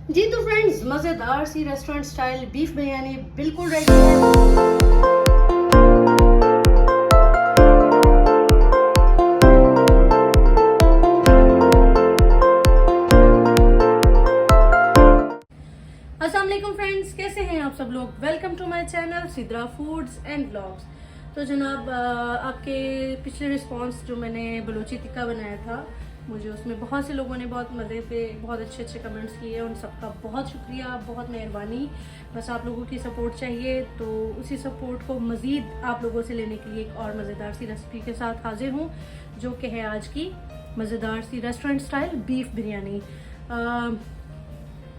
जी तो फ्रेंड्स, मज़ेदार सी restaurant style beef biryani बिल्कुल रेडी है। अस्सलाम वालेकुम फ्रेंड्स, कैसे हैं आप सब लोग। Welcome to my channel Sidra foods and vlogs. तो जनाब, आपके पिछले रिस्पांस जो मैंने बलोची टिक्का बनाया था, मुझे उसमें बहुत से लोगों ने बहुत मज़े से बहुत अच्छे अच्छे कमेंट्स किए। उन सबका बहुत शुक्रिया, बहुत मेहरबानी। बस आप लोगों की सपोर्ट चाहिए, तो उसी सपोर्ट को मज़ीद आप लोगों से लेने के लिए एक और मज़ेदार सी रेसिपी के साथ हाजिर हूँ, जो कि है आज की मज़ेदार सी रेस्टोरेंट स्टाइल बीफ बिरयानी।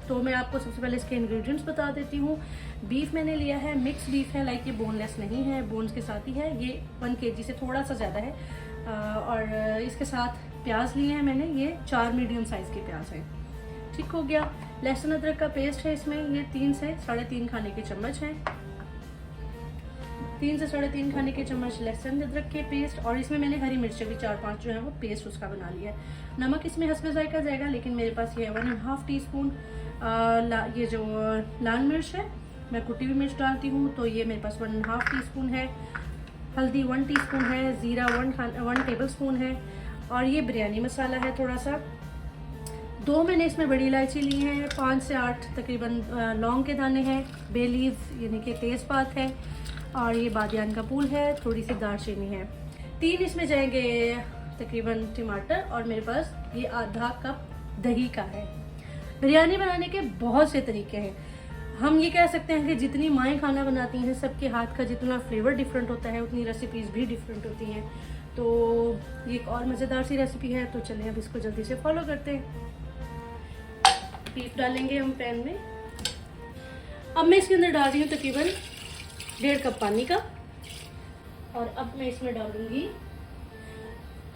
तो मैं आपको सबसे पहले इसके इंग्रेडिएंट्स बता देती हूँ। बीफ मैंने लिया है, मिक्स बीफ है, लाइक ये बोनलेस नहीं है, बोन्स के साथ ही है। ये 1 kg से थोड़ा सा ज़्यादा है। और इसके साथ प्याज लिए हैं मैंने, ये 4 मीडियम साइज़ के प्याज हैं। ठीक हो गया। लहसुन अदरक का पेस्ट है इसमें, ये 3 से 3.5 खाने के चम्मच हैं। 3 से 3.5 खाने के चम्मच लहसुन अदरक के पेस्ट। और इसमें मैंने हरी मिर्चें भी 4-5 जो है वो पेस्ट उसका बना लिया है। नमक इसमें हस्बे जायका जाएगा, लेकिन मेरे पास ये है 1.5 टीस्पून। ये जो लाल मिर्च है, मैं कुटी हुई मिर्च डालती हूँ, तो ये मेरे पास 1.5 टीस्पून है। हल्दी 1 टीस्पून है। ज़ीरा 1 टेबल स्पून है। और ये बिरयानी मसाला है थोड़ा सा। 2 मैंने इसमें बड़ी इलायची ली हैं, 5 से 8 तकरीबन लौंग के दाने हैं, बे लीव्स यानी कि तेज़पात है, और ये बादियान का फूल है, थोड़ी सी दालचीनी है। 3 इसमें जाएंगे तकरीबन टमाटर, और मेरे पास ये आधा कप दही का है। बिरयानी बनाने के बहुत से तरीके हैं। हम ये कह सकते हैं कि जितनी माएँ खाना बनाती हैं, सबके हाथ का जितना फ्लेवर डिफरेंट होता है, उतनी रेसिपीज़ भी डिफरेंट होती हैं। तो ये एक और मज़ेदार सी रेसिपी है, तो चलें अब इसको जल्दी से फॉलो करते हैं। बीफ डालेंगे हम पैन में। अब मैं इसके अंदर डाल रही हूँ तकरीबन 1.5 कप पानी का। और अब मैं इसमें डालूँगी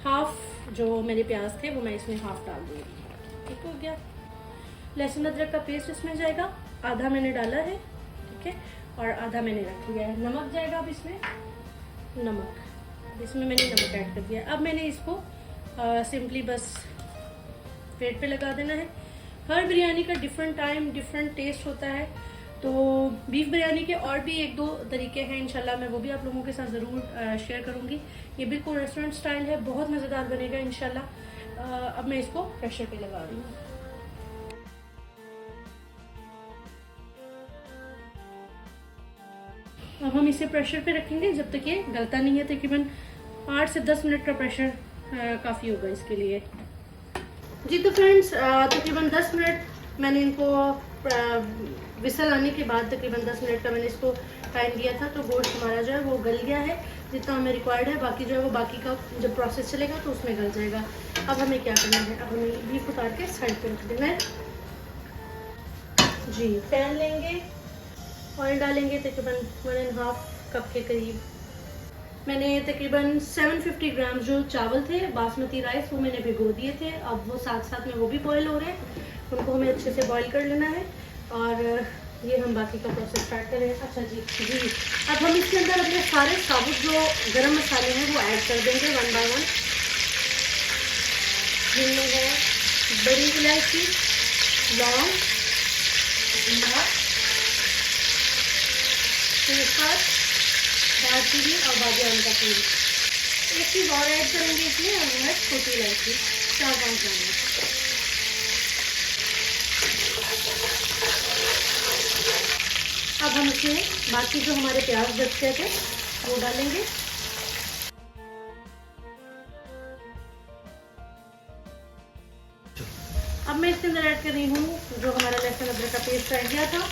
हाफ, जो मेरे प्याज थे वो मैं इसमें हाफ डाल दूँगी। ठीक हो गया। लहसुन अदरक का पेस्ट इसमें जाएगा, आधा मैंने डाला है, ठीक है, और आधा मैंने रख लिया है। नमक जाएगा अब इसमें, नमक इसमें मैंने नमक ऐड कर दिया। अब मैंने इसको सिंपली बस पेट पे लगा देना है। हर बिरयानी का डिफरेंट टाइम डिफरेंट टेस्ट होता है, तो बीफ बिरयानी के और भी 1-2 तरीके हैं, इंशाल्लाह मैं वो भी आप लोगों के साथ ज़रूर शेयर करूँगी। ये बिल्कुल रेस्टोरेंट स्टाइल है, बहुत मज़ेदार बनेगा इंशाल्लाह। अब मैं इसको प्रेशर पे लगा रही हूँ। अब हम इसे प्रेशर पे रखेंगे जब तक ये गलता नहीं है। तकरीबन 8 से 10 मिनट का प्रेशर काफ़ी होगा इसके लिए। जी तो फ्रेंड्स, तकरीबन 10 मिनट मैंने इनको विसल आने के बाद तकरीबन 10 मिनट का मैंने इसको टाइम दिया था, तो गोश्त हमारा जो है वो गल गया है जितना हमें रिक्वायर्ड है। बाकी जो है वो बाकी का जब प्रोसेस चलेगा तो उसमें गल जाएगा। अब हमें क्या करना है, अब हमें बीफ उतार के साइड पे रख देना है। जी, पैन लेंगे, ऑयल डालेंगे तकरीबन 1.5 कप के करीब। मैंने तकरीबन 750 ग्राम जो चावल थे बासमती राइस, वो मैंने भिगो दिए थे। अब वो साथ साथ में वो भी बॉईल हो रहे हैं, उनको हमें अच्छे से बॉईल कर लेना है। और ये हम बाकी का प्रोसेस स्टार्ट करें। अच्छा जी, अब हम इसके अंदर अपने सारे साबुत जो गरम मसाले हैं वो ऐड कर देंगे 1 बाय 1। जिनमें है बड़ी इलायची, लौंग, तेजपात, दालचीनी और बादियान का फूल। एक चीज़ और ऐड करेंगे इसमें, और वो है छोटी इलायची 4-5 दाने। अब हम इसमें बाकी जो हमारे प्याज बचते थे वो डालेंगे। अब मैं इसके अंदर ऐड कर रही हूँ जो हमारा लहसुन अदरक का पेस्ट रह गया था।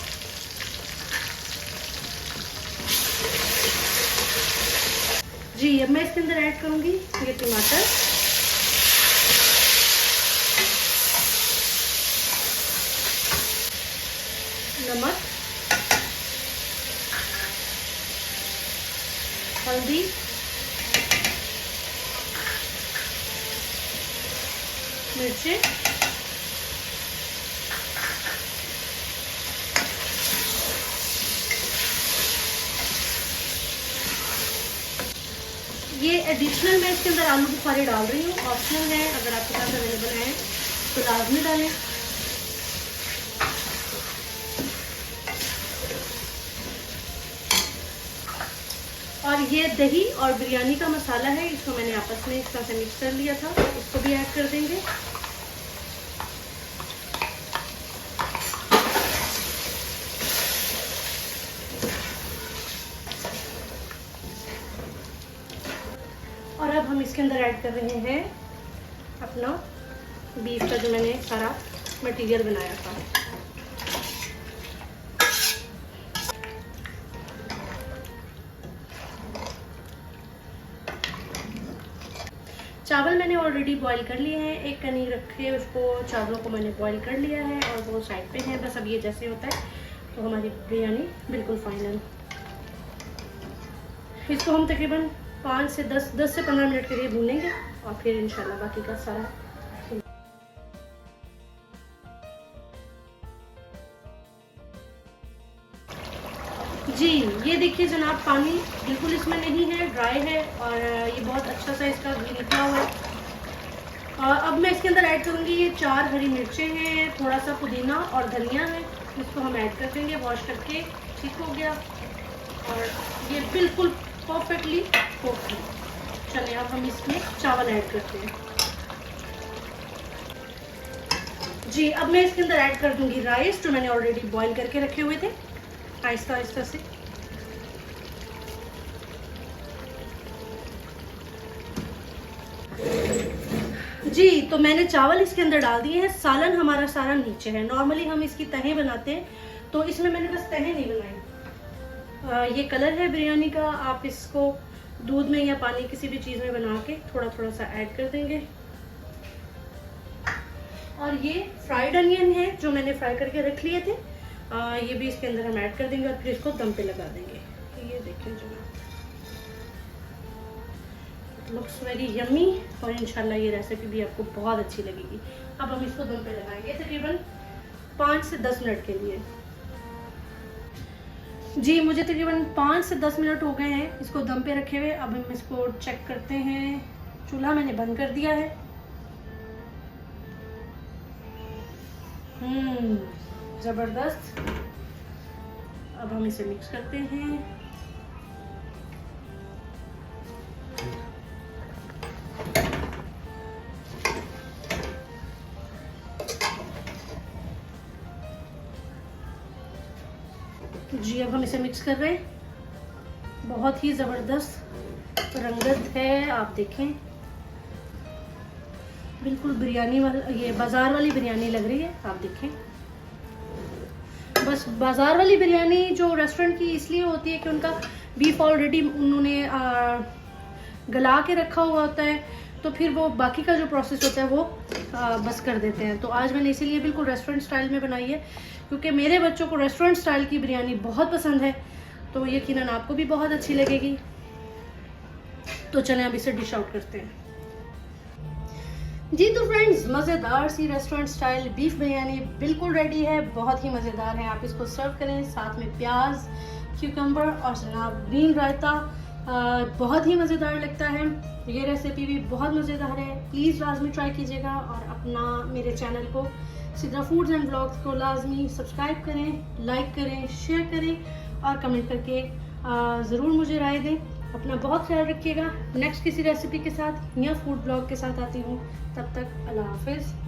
जी, अब मैं इसके अंदर ऐड करूंगी ये टमाटर, नमक, हल्दी, मिर्चें, ये एडिशनल मैं इसके अंदर आलू बुखारे डाल रही हूँ, ऑप्शनल है, अगर आपके पास अवेलेबल है तो लाजमी डालें। और ये दही और बिरयानी का मसाला है, इसको मैंने आपस में इस तरह से मिक्स कर लिया था, इसको भी ऐड कर देंगे। और अब हम इसके अंदर ऐड कर रहे हैं अपना बीफ का जो मैंने सारा मटेरियल बनाया था। चावल मैंने ऑलरेडी बॉईल कर लिए हैं, एक कनी रखे उसको, चावलों को मैंने बॉईल कर लिया है और वो साइड पे है। बस अब ये जैसे होता है तो हमारी बिरयानी बिल्कुल फाइनल। इसको हम तकरीबन 10 से 15 मिनट के लिए भूनेंगे और फिर इंशाल्लाह बाकी का सारा। जी ये देखिए जनाब, पानी बिल्कुल इसमें नहीं है, ड्राई है और ये बहुत अच्छा सा इसका घी निकला हुआ है। और अब मैं इसके अंदर ऐड करूँगी ये 4 हरी मिर्चें हैं, थोड़ा सा पुदीना और धनिया है, इसको हम ऐड कर देंगे वॉश करके। ठीक हो गया और ये बिल्कुल परफेक्टली कुक है। चलिए अब हम इसमें चावल ऐड करते हैं। जी अब मैं इसके अंदर ऐड कर दूंगी राइस जो मैंने ऑलरेडी बॉईल करके रखे हुए थे, आहिस्ता आहिस्ता से। जी तो मैंने चावल इसके अंदर डाल दिए हैं। सालन हमारा सारा नीचे है, नॉर्मली हम इसकी तहें बनाते हैं तो इसमें मैंने बस तहें नहीं बनाई। ये कलर है बिरयानी का, आप इसको दूध में या पानी किसी भी चीज़ में बना के थोड़ा थोड़ा सा ऐड कर देंगे। और ये फ्राइड अनियन है जो मैंने फ्राई करके रख लिए थे, ये भी इसके अंदर हम ऐड कर देंगे और फिर इसको दम पे लगा देंगे। ये देखिए जनाब, लुक्स वेरी यम्मी और इंशाल्लाह ये रेसिपी भी आपको बहुत अच्छी लगेगी। अब हम इसको दम पे लगाएंगे तकरीबन 5 से 10 मिनट के लिए। जी मुझे तकरीबन 5 से 10 मिनट हो गए हैं इसको दम पे रखे हुए। अब हम इसको चेक करते हैं। चूल्हा मैंने बंद कर दिया है। ज़बरदस्त। अब हम इसे मिक्स करते हैं। जी अब हम इसे मिक्स कर रहे हैं। बहुत ही ज़बरदस्त रंगत है, आप देखें बिल्कुल बिरयानी वाला, ये बाज़ार वाली बिरयानी लग रही है। आप देखें, बस बाज़ार वाली बिरयानी जो रेस्टोरेंट की इसलिए होती है कि उनका बीफ ऑलरेडी उन्होंने गला के रखा हुआ होता है, तो फिर वो बाकी का जो प्रोसेस होता है वो बस कर देते हैं। तो आज मैंने इसीलिए बिल्कुल रेस्टोरेंट स्टाइल में बनाई है, क्योंकि मेरे बच्चों को रेस्टोरेंट स्टाइल की बिरयानी बहुत पसंद है, तो यकीनन आपको भी बहुत अच्छी लगेगी। तो चलें अब इसे डिश आउट करते हैं। जी तो फ्रेंड्स, मज़ेदार सी रेस्टोरेंट स्टाइल बीफ बिरयानी बिल्कुल रेडी है, बहुत ही मज़ेदार है। आप इसको सर्व करें, साथ में प्याज, क्यूकम्बर और जनाब ग्रीन रायता, बहुत ही मज़ेदार लगता है। ये रेसिपी भी बहुत मज़ेदार है, प्लीज़ लाजमी ट्राई कीजिएगा। और अपना मेरे चैनल को सिद्रा फूड्स एंड ब्लॉग्स को लाजमी सब्सक्राइब करें, लाइक करें, शेयर करें और कमेंट करके ज़रूर मुझे राय दें। अपना बहुत ख्याल रखिएगा। नेक्स्ट किसी रेसिपी के साथ या फूड ब्लॉग के साथ आती हूँ, तब तक अल्लाह हाफिज़।